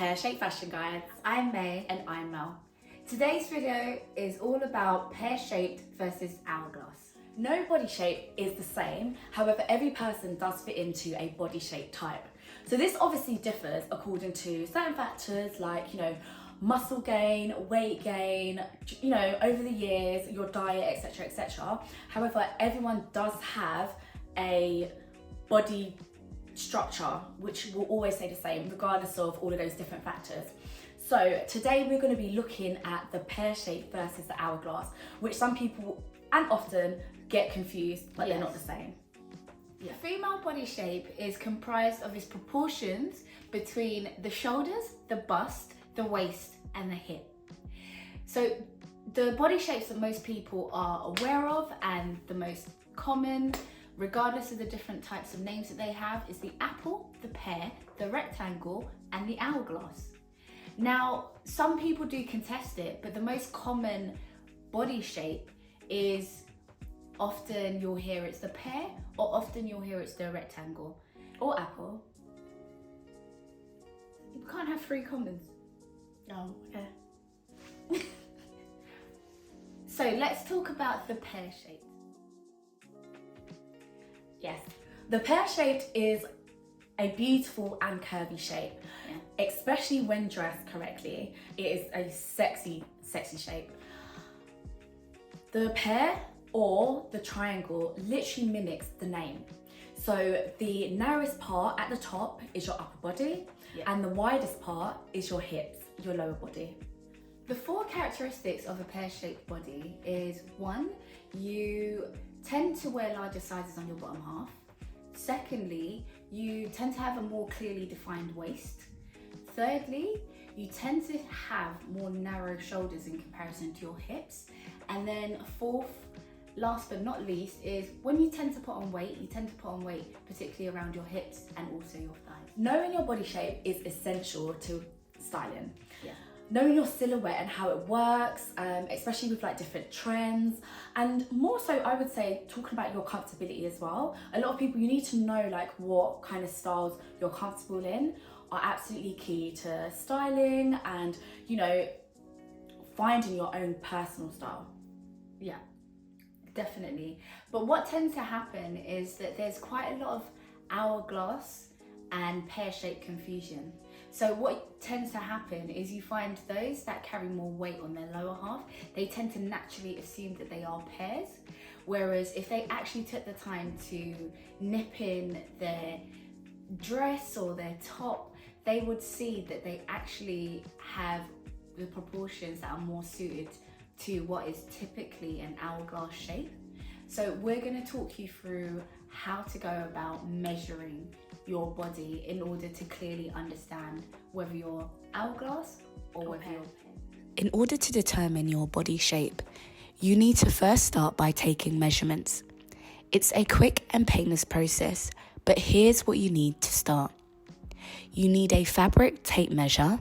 Pear Shaped Fashion Guides. I'm May. And I'm Mel. Today's video is all about pear shaped versus hourglass. No body shape is the same, however every person does fit into a body shape type. So this obviously differs according to certain factors like, muscle gain, weight gain, over the years, your diet, etc, etc. However, everyone does have a body structure which will always stay the same regardless of all of those different factors. So today we're going to be looking at the pear shape versus the hourglass, which some people and often get confused, but they're not the same. The female body shape is comprised of its proportions between the shoulders, the bust, the waist and the hip. So the body shapes that most people are aware of and the most common, regardless of the different types of names that they have, is the apple, the pear, the rectangle and the hourglass. Now, some people do contest it, but the most common body shape is often you'll hear it's the pear, or often you'll hear it's the rectangle or apple. You can't have three commons. Oh, okay. So let's talk about the pear shape. Yes, the pear shaped is a beautiful and curvy shape, especially when dressed correctly. It is a sexy shape. The pear or the triangle literally mimics the name. So the narrowest part at the top is your upper body, and the widest part is your hips, your lower body. The four characteristics of a pear-shaped body is: 1, you tend to wear larger sizes on your bottom half. Secondly, you tend to have a more clearly defined waist. Thirdly, you tend to have more narrow shoulders in comparison to your hips. And then fourth, last but not least, is when you tend to put on weight, you tend to put on weight particularly around your hips and also your thighs. Knowing your body shape is essential to styling. Yeah. Knowing your silhouette and how it works, especially with like different trends, and more so I would say talking about your comfortability as well. A lot of people, you need to know like what kind of styles you're comfortable in are absolutely key to styling and finding your own personal style. Yeah, definitely. But what tends to happen is that there's quite a lot of hourglass and pear-shaped confusion. So what tends to happen is you find those that carry more weight on their lower half, they tend to naturally assume that they are pears. Whereas if they actually took the time to nip in their dress or their top, they would see that they actually have the proportions that are more suited to what is typically an hourglass shape. So we're going to talk you through how to go about measuring your body in order to clearly understand whether you're hourglass or whether you're pear. In order to determine your body shape, you need to first start by taking measurements. It's a quick and painless process, but here's what you need to start. You need a fabric tape measure.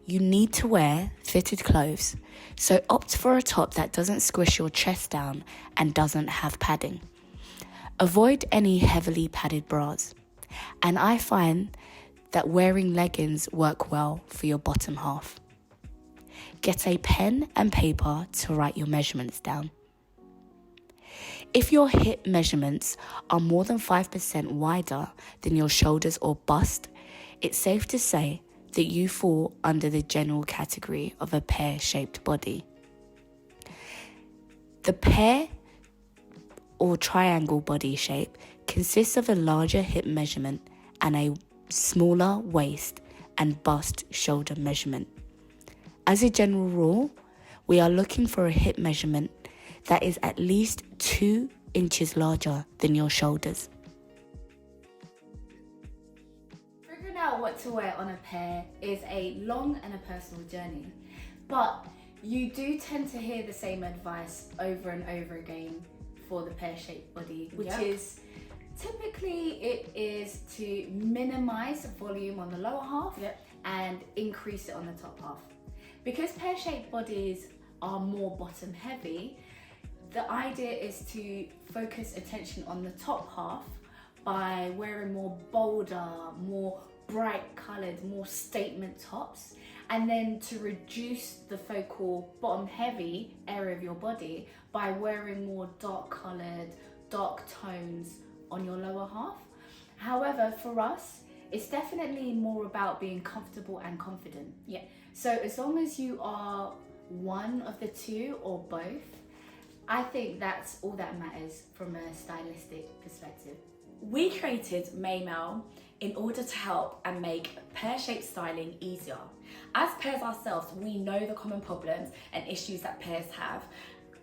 You need to wear fitted clothes, so opt for a top that doesn't squish your chest down and doesn't have padding. Avoid any heavily padded bras. And I find that wearing leggings work well for your bottom half. Get a pen and paper to write your measurements down. If your hip measurements are more than 5% wider than your shoulders or bust, it's safe to say that you fall under the general category of a pear-shaped body. The pear or triangle body shape consists of a larger hip measurement and a smaller waist and bust shoulder measurement. As a general rule, we are looking for a hip measurement that is at least 2 inches larger than your shoulders. Figuring out what to wear on a pear is a long and a personal journey, but you do tend to hear the same advice over and over again for the pear-shaped body, which is typically it is to minimize volume on the lower half and increase it on the top half. Because pear-shaped bodies are more bottom heavy, the idea is to focus attention on the top half by wearing more bolder, more bright coloured, more statement tops, and then to reduce the focal bottom heavy area of your body by wearing more dark coloured, dark tones on your lower half. However, for us, it's definitely more about being comfortable and confident. Yeah. So as long as you are one of the two or both, I think that's all that matters from a stylistic perspective. We created Maymel in order to help and make pear-shaped styling easier. As pairs ourselves, we know the common problems and issues that pairs have,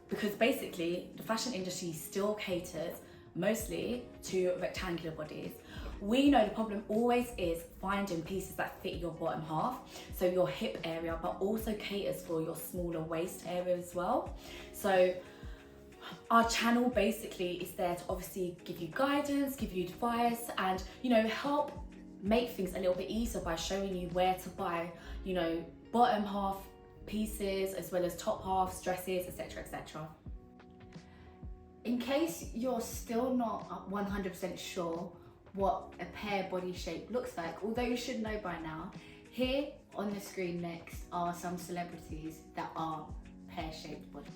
because basically the fashion industry still caters mostly to rectangular bodies. We know the problem always is finding pieces that fit your bottom half, so your hip area, but also caters for your smaller waist area as well. So our channel basically is there to obviously give you guidance, give you advice, and help make things a little bit easier by showing you where to buy, bottom half pieces as well as top halves, dresses, etc, etc. In case you're still not 100% sure what a pear body shape looks like, although you should know by now, here on the screen next are some celebrities that are pear-shaped body.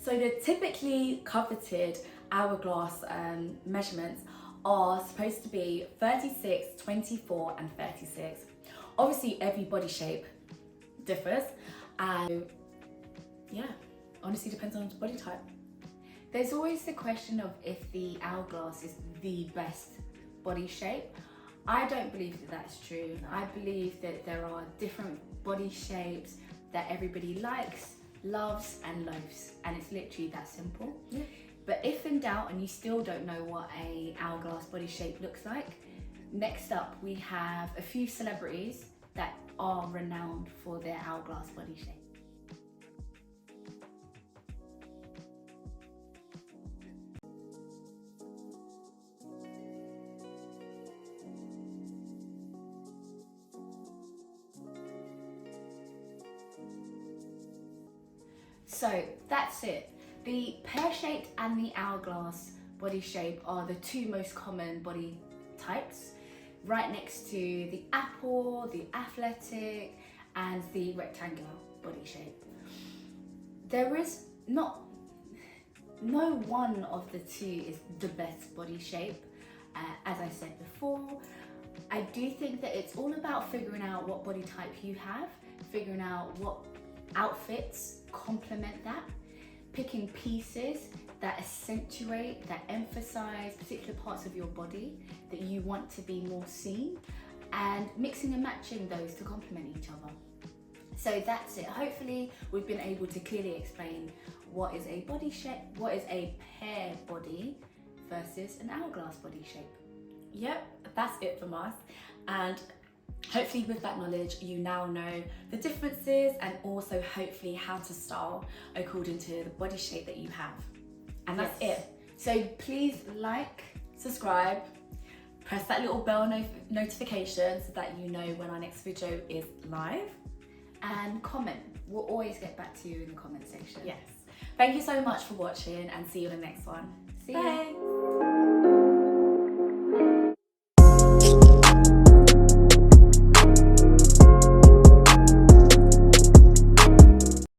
So the typically coveted hourglass measurements are supposed to be 36, 24 and 36. Obviously every body shape differs, and yeah, honestly depends on the body type. There's always the question of if the hourglass is the best body shape. I don't believe that that's true. I believe that there are different body shapes that everybody likes, loves and loathes, and it's literally that simple. Yeah. But if in doubt and you still don't know what a hourglass body shape looks like, next up we have a few celebrities that are renowned for their hourglass body shape. So that's it. The pear-shaped and the hourglass body shape are the two most common body types, right next to the apple, the athletic, and the rectangular body shape. There is no one of the two is the best body shape. As I said before, I do think that it's all about figuring out what body type you have, figuring out what outfits complement that, picking pieces that accentuate, that emphasize particular parts of your body that you want to be more seen, and mixing and matching those to complement each other. So that's it. Hopefully we've been able to clearly explain what is a body shape, what is a pear body versus an hourglass body shape. Yep, that's it from us, and hopefully with that knowledge you now know the differences and also hopefully how to style according to the body shape that you have. And that's it. So please like, subscribe, press that little bell notification so that you know when our next video is live, and comment. We'll always get back to you in the comment section. Yes. Thank you so much for watching and see you in the next one. See you.